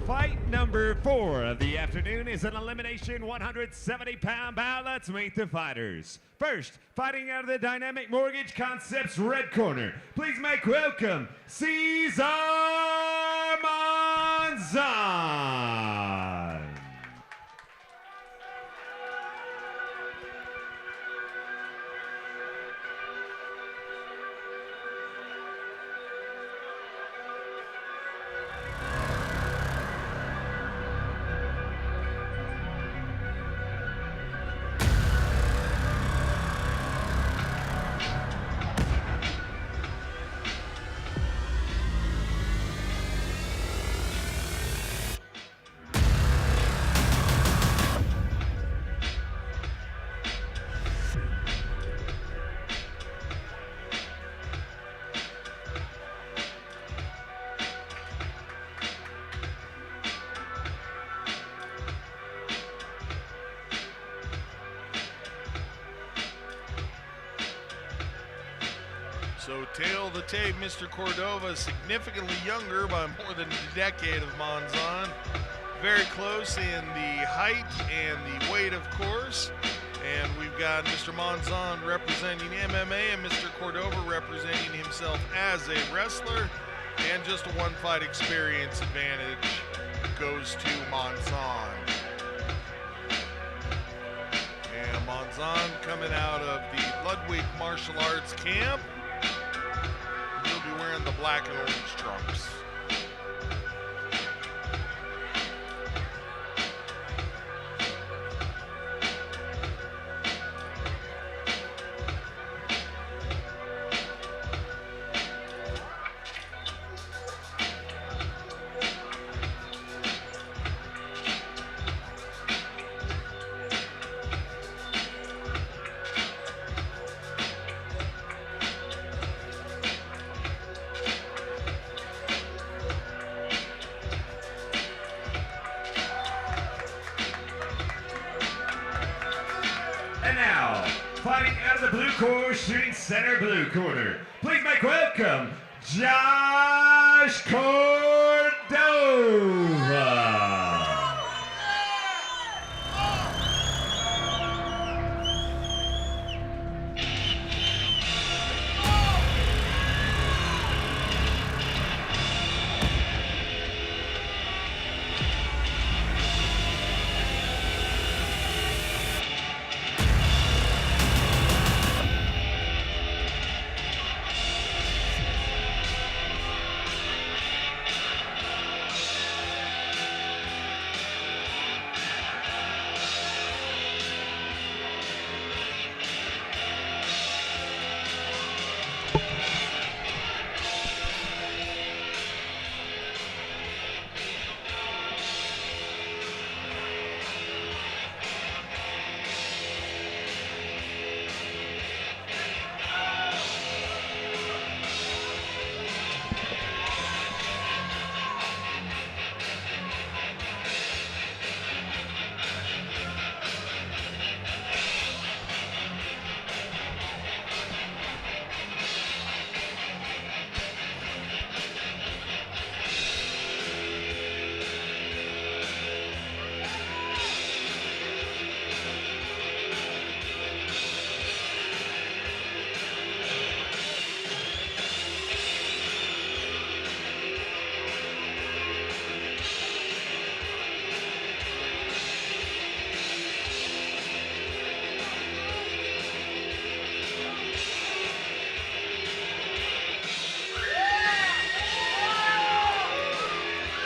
Fight number 4 of the afternoon is an elimination 170-pound bout. Let's meet the fighters. First, fighting out of the Dynamic Mortgage Concepts red corner. Please make welcome Cesar Monzon. So tail of the tape, Mr. Cordova, significantly younger by more than a decade of Monzon. Very close in the height and the weight, of course. And we've got Mr. Monzon representing MMA and Mr. Cordova representing himself as a wrestler. And just a one-fight experience advantage goes to Monzon. And Monzon coming out of the Ludwig Martial Arts Camp. He'll be wearing the black and orange trunks. And now, fighting out of the blue corner, shooting center blue corner. Please make welcome, Josh Cordova.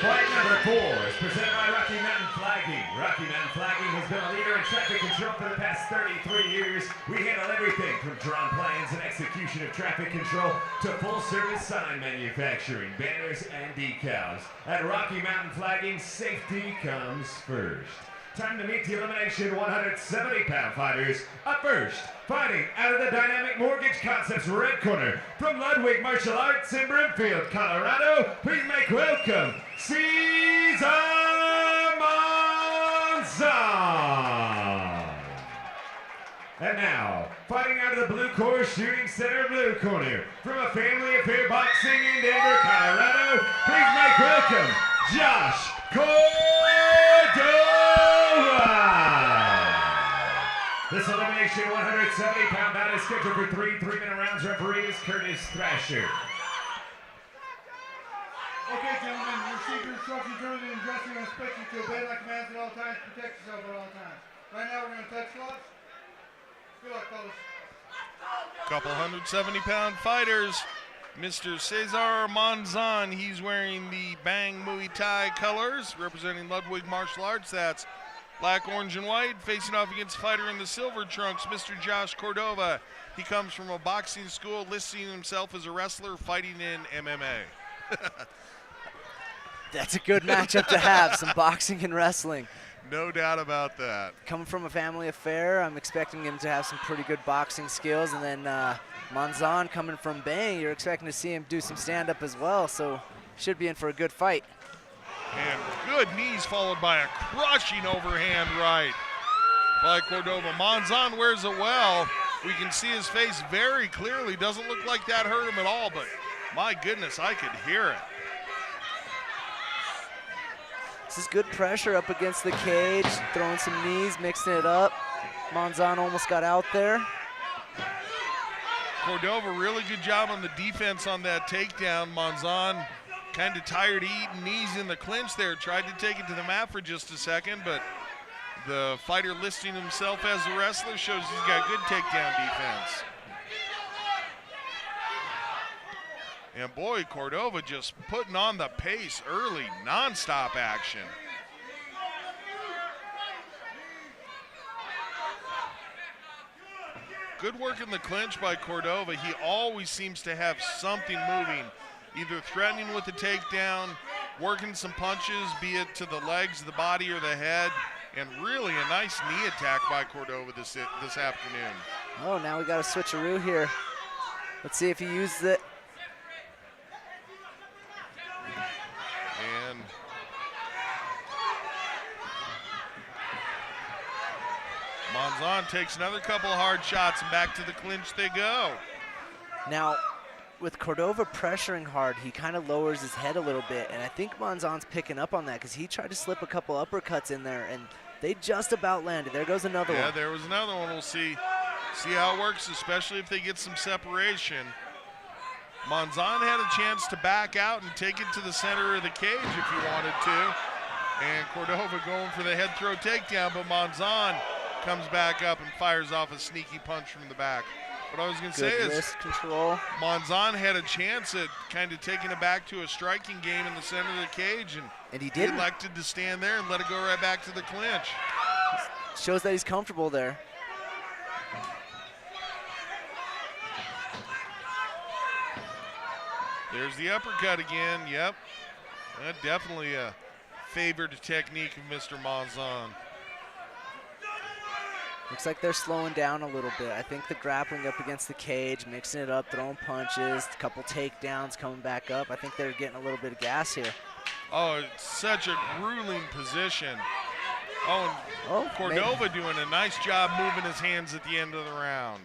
Fight number 4 is presented by Rocky Mountain Flagging. Rocky Mountain Flagging has been a leader in traffic control for the past 33 years. We handle everything from drawn plans and execution of traffic control to full-service sign manufacturing, banners, and decals. At Rocky Mountain Flagging, safety comes first. Time to meet the elimination 170-pound fighters. Up first, fighting out of the Dynamic Mortgage Concepts red corner from Ludwig Martial Arts in Brimfield, Colorado. Please make welcome Cesar Monzon. And now, fighting out of the blue corner, shooting center blue corner from a family affair boxing in Denver, Colorado. Please make welcome Josh Cordova. elimination 170-pound bout is scheduled for 3 3-minute rounds. Referee is Curtis Thrasher. Okay, gentlemen, your secret instructions during the dressing and expect you to obey my commands at all times, protect yourself at all times. Right now, we're going to touch gloves. Good luck, fellas. Couple 170-pound fighters. Mr. Cesar Monzon, he's wearing the Bang Muay Thai colors, representing Ludwig Martial Arts. That's black, orange, and white. Facing off against fighter in the silver trunks, Mr. Josh Cordova. He comes from a boxing school, listing himself as a wrestler, fighting in MMA. That's a good matchup to have, some boxing and wrestling. No doubt about that. Coming from a family affair, I'm expecting him to have some pretty good boxing skills. And then Monzon coming from Bang, you're expecting to see him do some stand-up as well, so should be in for a good fight. And good knees followed by a crushing overhand right by Cordova. Monzon wears it well. We can see his face very clearly. Doesn't look like that hurt him at all, but my goodness, I could hear it. This is good pressure up against the cage, throwing some knees, mixing it up. Monzon almost got out there. Cordova, really good job on the defense on that takedown. Monzon kind of tired of eating knees in the clinch there. Tried to take it to the mat for just a second, but the fighter listing himself as a wrestler shows he's got good takedown defense. And boy, Cordova just putting on the pace early, non-stop action. Good work in the clinch by Cordova. He always seems to have something moving, either threatening with the takedown, working some punches, be it to the legs, the body, or the head, and really a nice knee attack by Cordova this afternoon. Oh, now we got a switcheroo here. Let's see if he uses it. And Monzon takes another couple of hard shots, and back to the clinch they go. Now, with Cordova pressuring hard, he kind of lowers his head a little bit, and I think Monzon's picking up on that because he tried to slip a couple uppercuts in there, and they just about landed. There goes another one. Yeah, there was another one. We'll see how it works, especially if they get some separation. Monzon had a chance to back out and take it to the center of the cage if he wanted to. And Cordova going for the head throw takedown, but Monzon comes back up and fires off a sneaky punch from the back. What I was going to say is wrist control. Monzon had a chance at kind of taking it back to a striking game in the center of the cage, and he didn't. Elected to stand there and let it go right back to the clinch. Shows that he's comfortable there. There's the uppercut again. Yep, definitely a favored technique of Mr. Monzon. Looks like they're slowing down a little bit. I think the grappling up against the cage, mixing it up, throwing punches, a couple takedowns coming back up. I think they're getting a little bit of gas here. Oh, it's such a grueling position. Oh, and Cordova doing a nice job moving his hands at the end of the round.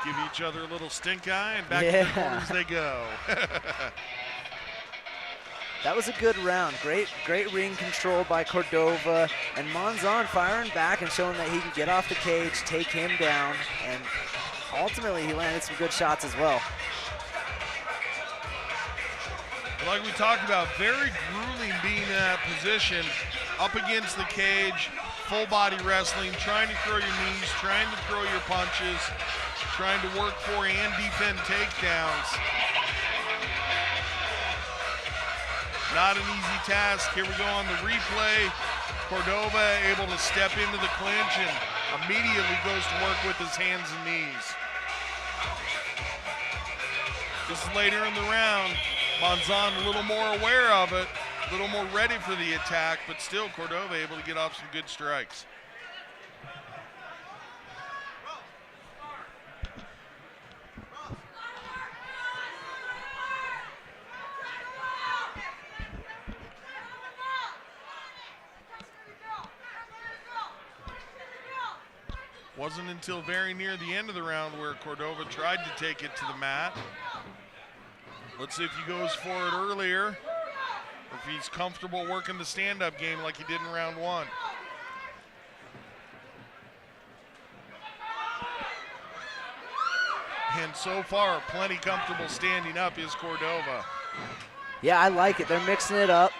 Give each other a little stink eye, and back to the corners they go. That was a good round. Great ring control by Cordova, and Monzon firing back and showing that he can get off the cage, take him down, and ultimately he landed some good shots as well. Like we talked about, very grueling being in that position, up against the cage, full body wrestling, trying to throw your knees, trying to throw your punches, trying to work for and defend takedowns. Not an easy task. Here we go on the replay. Cordova able to step into the clinch and immediately goes to work with his hands and knees. This is later in the round. Monzon a little more aware of it, a little more ready for the attack, but still Cordova able to get off some good strikes. Wasn't until very near the end of the round where Cordova tried to take it to the mat. Let's see if he goes for it earlier. or if he's comfortable working the stand-up game like he did in round 1. And so far, plenty comfortable standing up is Cordova. Yeah, I like it. They're mixing it up.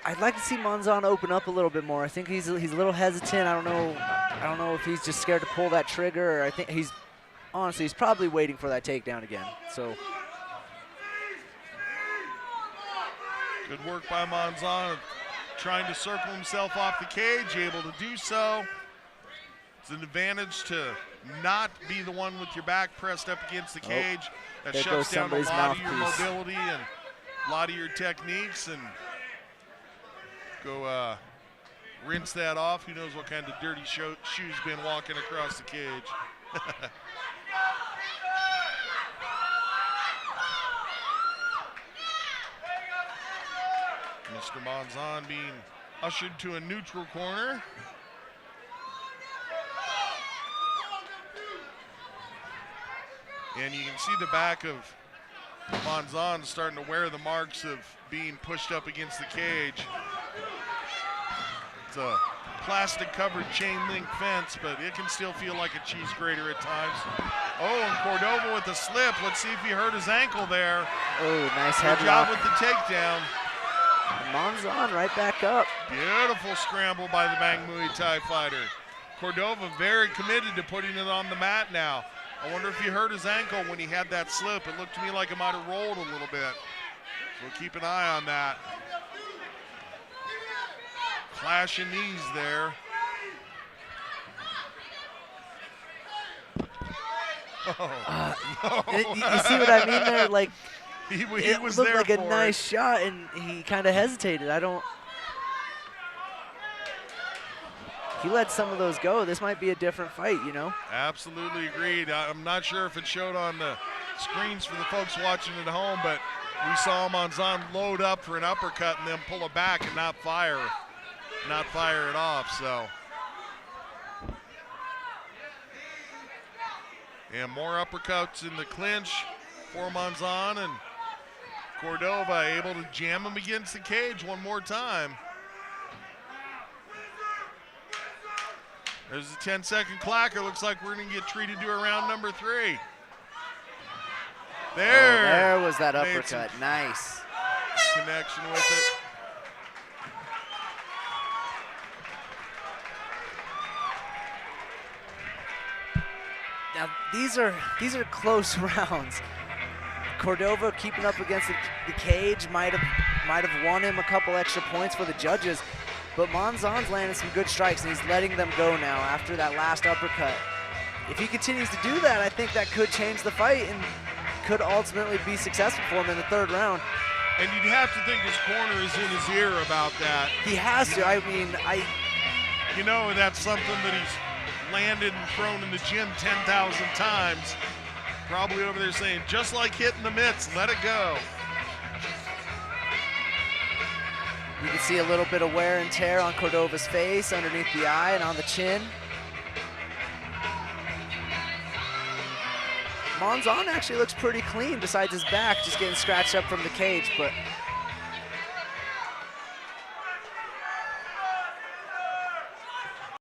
I'd like to see Monzon open up a little bit more. I think he's a little hesitant. I don't know if he's just scared to pull that trigger, or I think honestly he's probably waiting for that takedown again. So good work by Monzon, trying to circle himself off the cage, able to do so. It's an advantage to not be the one with your back pressed up against the cage. That shuts down a lot of your mobility and a lot of your techniques. And go rinse that off. Who knows what kind of dirty shoes been walking across the cage. Mr. Monzon being ushered to a neutral corner. And you can see the back of Monzon starting to wear the marks of being pushed up against the cage. It's a plastic-covered chain link fence, but it can still feel like a cheese grater at times. Oh, and Cordova with the slip. Let's see if he hurt his ankle there. Oh, nice headlock. Good job with the takedown. Monzon right back up. Beautiful scramble by the Bang Muay Thai fighter. Cordova very committed to putting it on the mat now. I wonder if he hurt his ankle when he had that slip. It looked to me like it might have rolled a little bit. So we'll keep an eye on that. Clashing knees there. You see what I mean there? Like, he it was looked there like a for nice shot, and he kind of hesitated. He let some of those go. This might be a different fight, you know? Absolutely agreed. I'm not sure if it showed on the screens for the folks watching at home, but we saw Monzon load up for an uppercut and then pull it back and not fire it off. So, and more uppercuts in the clinch for Monzon, and Cordova able to jam him against the cage one more time. There's a 10-second clacker. Looks like we're going to get treated to a round number 3. There was that uppercut. Nice. Connection with it. Now these are close rounds. Cordova keeping up against the cage might have won him a couple extra points for the judges. But Monzon's landing some good strikes, and he's letting them go now after that last uppercut. If he continues to do that, I think that could change the fight and could ultimately be successful for him in the 3rd round. And you'd have to think his corner is in his ear about that. He has to. I mean, You know, that's something that he's landed and thrown in the gym 10,000 times. Probably over there saying, just like hitting the mitts, let it go. You can see a little bit of wear and tear on Cordova's face, underneath the eye and on the chin. Monzon actually looks pretty clean besides his back, just getting scratched up from the cage, but